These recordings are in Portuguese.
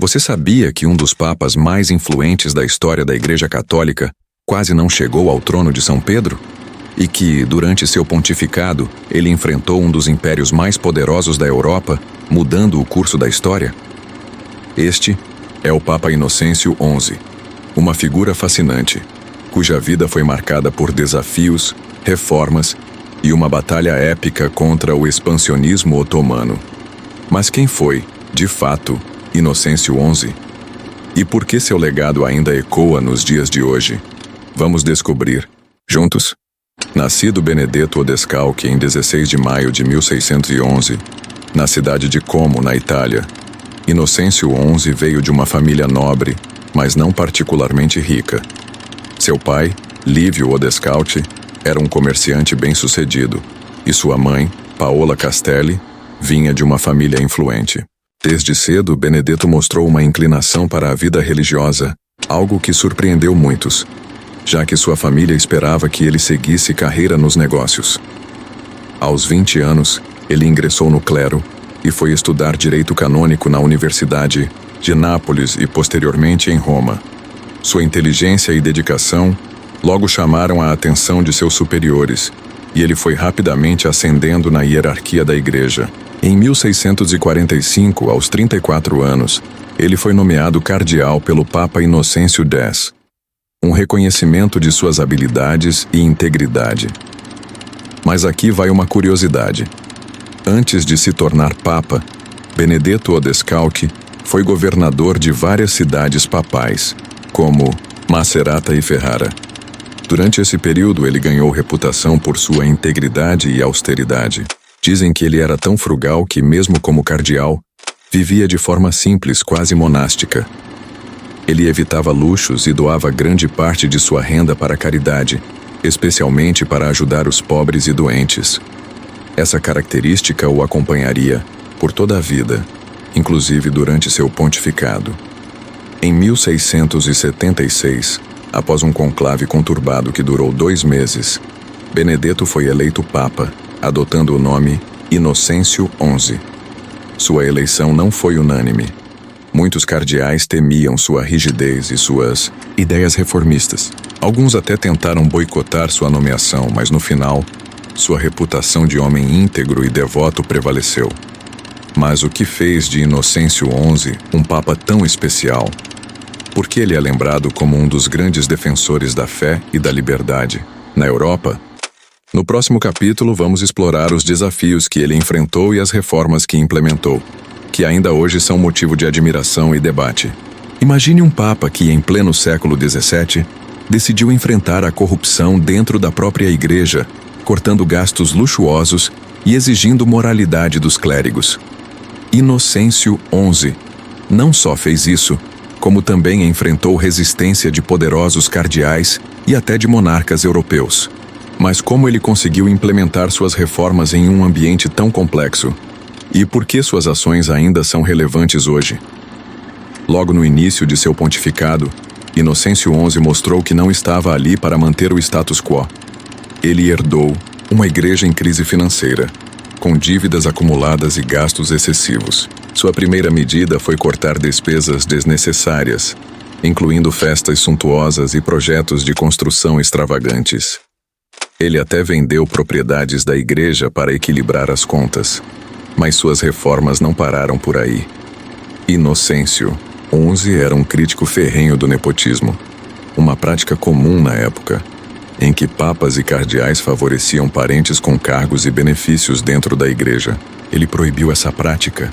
Você sabia que um dos papas mais influentes da história da Igreja Católica quase não chegou ao trono de São Pedro? E que, durante seu pontificado, ele enfrentou um dos impérios mais poderosos da Europa, mudando o curso da história? Este é o Papa Inocêncio XI, uma figura fascinante, cuja vida foi marcada por desafios, reformas e uma batalha épica contra o expansionismo otomano. Mas quem foi, de fato, Inocêncio XI? E por que seu legado ainda ecoa nos dias de hoje? Vamos descobrir, juntos? Nascido Benedetto Odescalchi em 16 de maio de 1611, na cidade de Como, na Itália, Inocêncio XI veio de uma família nobre, mas não particularmente rica. Seu pai, Livio Odescalchi, era um comerciante bem-sucedido, e sua mãe, Paola Castelli, vinha de uma família influente. Desde cedo, Benedetto mostrou uma inclinação para a vida religiosa, algo que surpreendeu muitos, já que sua família esperava que ele seguisse carreira nos negócios. Aos 20 anos, ele ingressou no clero e foi estudar direito canônico na Universidade de Nápoles e posteriormente em Roma. Sua inteligência e dedicação logo chamaram a atenção de seus superiores, e ele foi rapidamente ascendendo na hierarquia da igreja. Em 1645, aos 34 anos, ele foi nomeado cardeal pelo Papa Inocêncio X, um reconhecimento de suas habilidades e integridade. Mas aqui vai uma curiosidade. Antes de se tornar papa, Benedetto Odescalchi foi governador de várias cidades papais, como Macerata e Ferrara. Durante esse período, ele ganhou reputação por sua integridade e austeridade. Dizem que ele era tão frugal que, mesmo como cardeal, vivia de forma simples, quase monástica. Ele evitava luxos e doava grande parte de sua renda para a caridade, especialmente para ajudar os pobres e doentes. Essa característica o acompanharia por toda a vida, inclusive durante seu pontificado. Em 1676, após um conclave conturbado que durou 2 meses, Benedetto foi eleito papa, adotando o nome Inocêncio XI. Sua eleição não foi unânime. Muitos cardeais temiam sua rigidez e suas ideias reformistas. Alguns até tentaram boicotar sua nomeação, mas no final, sua reputação de homem íntegro e devoto prevaleceu. Mas o que fez de Inocêncio XI um papa tão especial? Por que ele é lembrado como um dos grandes defensores da fé e da liberdade na Europa? No próximo capítulo, vamos explorar os desafios que ele enfrentou e as reformas que implementou, que ainda hoje são motivo de admiração e debate. Imagine um papa que, em pleno século XVII, decidiu enfrentar a corrupção dentro da própria igreja, cortando gastos luxuosos e exigindo moralidade dos clérigos. Inocêncio XI não só fez isso, como também enfrentou resistência de poderosos cardeais e até de monarcas europeus. Mas como ele conseguiu implementar suas reformas em um ambiente tão complexo? E por que suas ações ainda são relevantes hoje? Logo no início de seu pontificado, Inocêncio XI mostrou que não estava ali para manter o status quo. Ele herdou uma igreja em crise financeira, com dívidas acumuladas e gastos excessivos. Sua primeira medida foi cortar despesas desnecessárias, incluindo festas suntuosas e projetos de construção extravagantes. Ele até vendeu propriedades da igreja para equilibrar as contas, mas suas reformas não pararam por aí. Inocêncio XI era um crítico ferrenho do nepotismo, uma prática comum na época, em que papas e cardeais favoreciam parentes com cargos e benefícios dentro da igreja. Ele proibiu essa prática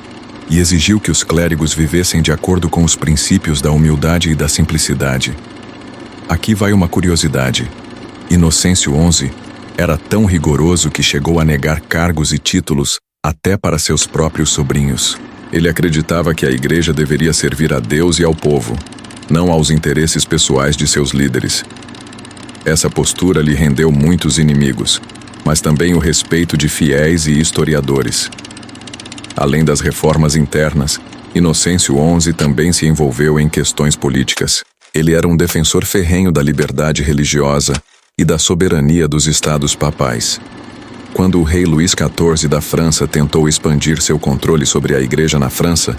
e exigiu que os clérigos vivessem de acordo com os princípios da humildade e da simplicidade. Aqui vai uma curiosidade. Inocêncio XI era tão rigoroso que chegou a negar cargos e títulos até para seus próprios sobrinhos. Ele acreditava que a igreja deveria servir a Deus e ao povo, não aos interesses pessoais de seus líderes. Essa postura lhe rendeu muitos inimigos, mas também o respeito de fiéis e historiadores. Além das reformas internas, Inocêncio XI também se envolveu em questões políticas. Ele era um defensor ferrenho da liberdade religiosa e da soberania dos estados papais. Quando o rei Luís XIV da França tentou expandir seu controle sobre a igreja na França,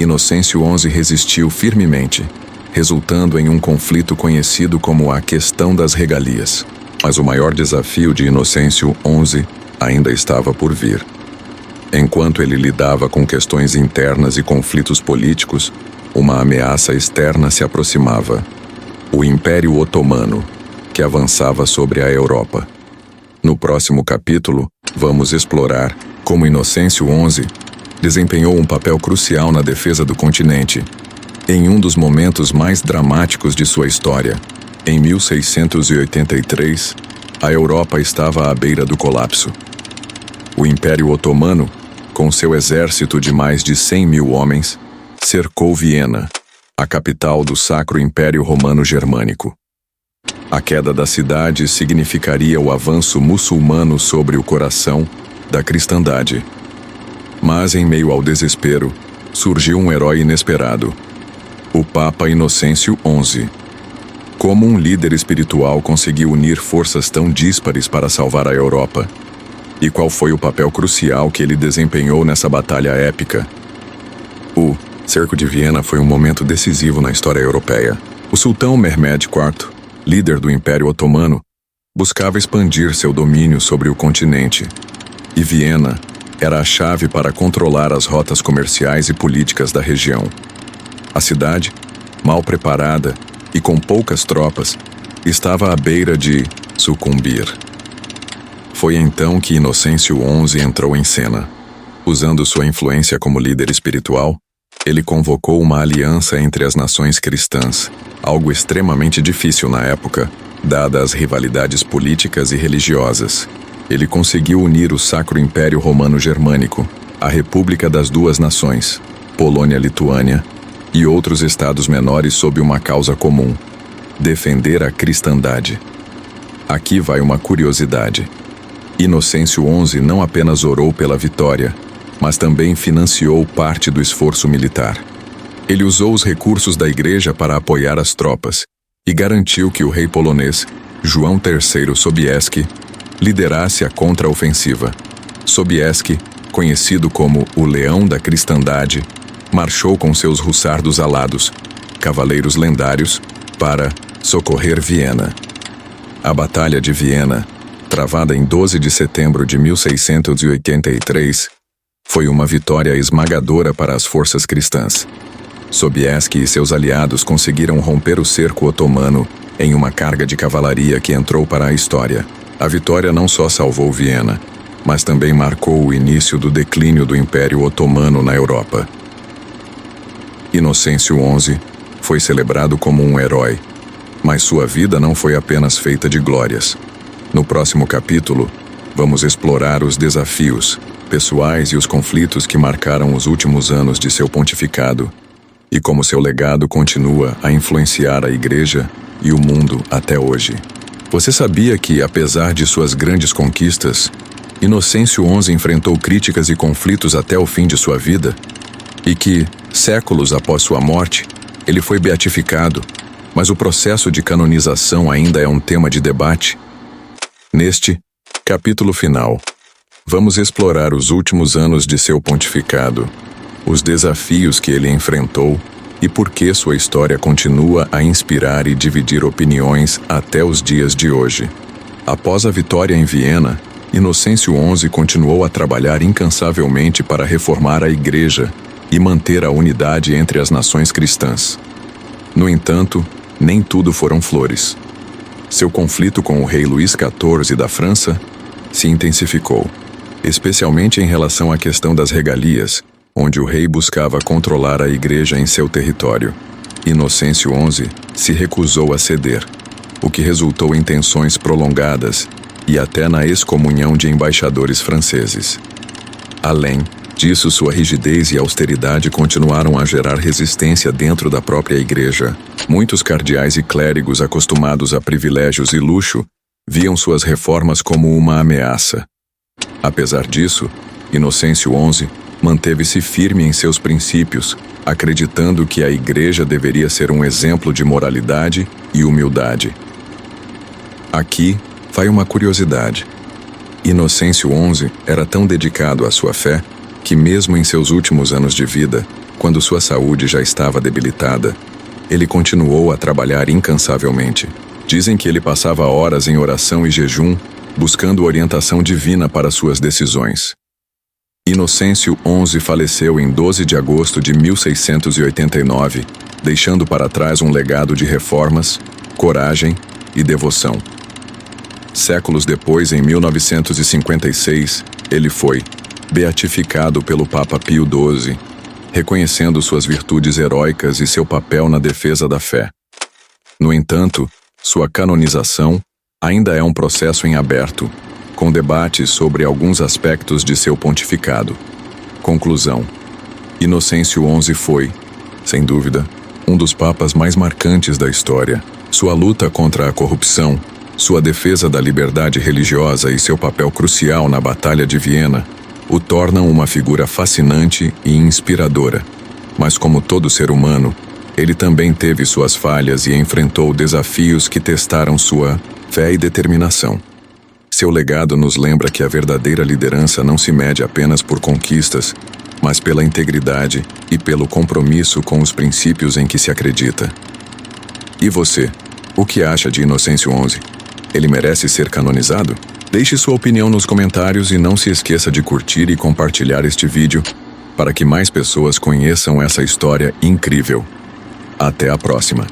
Inocêncio XI resistiu firmemente, resultando em um conflito conhecido como a Questão das Regalias. Mas o maior desafio de Inocêncio XI ainda estava por vir. Enquanto ele lidava com questões internas e conflitos políticos, uma ameaça externa se aproximava: o Império Otomano, que avançava sobre a Europa. No próximo capítulo, vamos explorar como Inocêncio XI desempenhou um papel crucial na defesa do continente, em um dos momentos mais dramáticos de sua história. Em 1683, a Europa estava à beira do colapso. O Império Otomano, com seu exército de mais de 100 mil homens, cercou Viena, a capital do Sacro Império Romano Germânico. A queda da cidade significaria o avanço muçulmano sobre o coração da cristandade. Mas, em meio ao desespero, surgiu um herói inesperado: o Papa Inocêncio XI. Como um líder espiritual conseguiu unir forças tão díspares para salvar a Europa? E qual foi o papel crucial que ele desempenhou nessa batalha épica? O Cerco de Viena foi um momento decisivo na história europeia. O sultão Mehmed IV, líder do Império Otomano, buscava expandir seu domínio sobre o continente. E Viena era a chave para controlar as rotas comerciais e políticas da região. A cidade, mal preparada e com poucas tropas, estava à beira de sucumbir. Foi então que Inocêncio XI entrou em cena. Usando sua influência como líder espiritual, ele convocou uma aliança entre as nações cristãs, algo extremamente difícil na época, dadas as rivalidades políticas e religiosas. Ele conseguiu unir o Sacro Império Romano Germânico, a República das Duas Nações, Polônia-Lituânia, e outros estados menores sob uma causa comum: defender a cristandade. Aqui vai uma curiosidade. Inocêncio XI não apenas orou pela vitória, mas também financiou parte do esforço militar. Ele usou os recursos da igreja para apoiar as tropas e garantiu que o rei polonês, João III Sobieski, liderasse a contra-ofensiva. Sobieski, conhecido como o Leão da Cristandade, marchou com seus hussardos alados, cavaleiros lendários, para socorrer Viena. A Batalha de Viena, travada em 12 de setembro de 1683, foi uma vitória esmagadora para as forças cristãs. Sobieski e seus aliados conseguiram romper o cerco otomano em uma carga de cavalaria que entrou para a história. A vitória não só salvou Viena, mas também marcou o início do declínio do Império Otomano na Europa. Inocêncio XI foi celebrado como um herói, mas sua vida não foi apenas feita de glórias. No próximo capítulo, vamos explorar os desafios pessoais e os conflitos que marcaram os últimos anos de seu pontificado, e como seu legado continua a influenciar a Igreja e o mundo até hoje. Você sabia que, apesar de suas grandes conquistas, Inocêncio XI enfrentou críticas e conflitos até o fim de sua vida? E que, séculos após sua morte, ele foi beatificado, mas o processo de canonização ainda é um tema de debate? Neste capítulo final, vamos explorar os últimos anos de seu pontificado, os desafios que ele enfrentou e por que sua história continua a inspirar e dividir opiniões até os dias de hoje. Após a vitória em Viena, Inocêncio XI continuou a trabalhar incansavelmente para reformar a Igreja e manter a unidade entre as nações cristãs. No entanto, nem tudo foram flores. Seu conflito com o rei Luís XIV da França se intensificou, especialmente em relação à questão das regalias, onde o rei buscava controlar a igreja em seu território. Inocêncio XI se recusou a ceder, o que resultou em tensões prolongadas e até na excomunhão de embaixadores franceses. Além disso, sua rigidez e austeridade continuaram a gerar resistência dentro da própria igreja. Muitos cardeais e clérigos acostumados a privilégios e luxo viam suas reformas como uma ameaça. Apesar disso, Inocêncio XI manteve-se firme em seus princípios, acreditando que a Igreja deveria ser um exemplo de moralidade e humildade. Aqui vai uma curiosidade. Inocêncio XI era tão dedicado à sua fé que, mesmo em seus últimos anos de vida, Quando sua saúde já estava debilitada, ele continuou a trabalhar incansavelmente. Dizem que ele passava horas em oração e jejum, buscando orientação divina para suas decisões. Inocêncio XI faleceu em 12 de agosto de 1689, deixando para trás um legado de reformas, coragem e devoção. Séculos depois, em 1956, ele foi beatificado pelo Papa Pio XII, reconhecendo suas virtudes heróicas e seu papel na defesa da fé. No entanto, sua canonização ainda é um processo em aberto, com debates sobre alguns aspectos de seu pontificado. Conclusão: Inocêncio XI foi, sem dúvida, um dos papas mais marcantes da história. Sua luta contra a corrupção, sua defesa da liberdade religiosa e seu papel crucial na Batalha de Viena o tornam uma figura fascinante e inspiradora. Mas como todo ser humano, ele também teve suas falhas e enfrentou desafios que testaram sua fé e determinação. Seu legado nos lembra que a verdadeira liderança não se mede apenas por conquistas, mas pela integridade e pelo compromisso com os princípios em que se acredita. E você, o que acha de Inocêncio XI? Ele merece ser canonizado? Deixe sua opinião nos comentários e não se esqueça de curtir e compartilhar este vídeo para que mais pessoas conheçam essa história incrível. Até a próxima!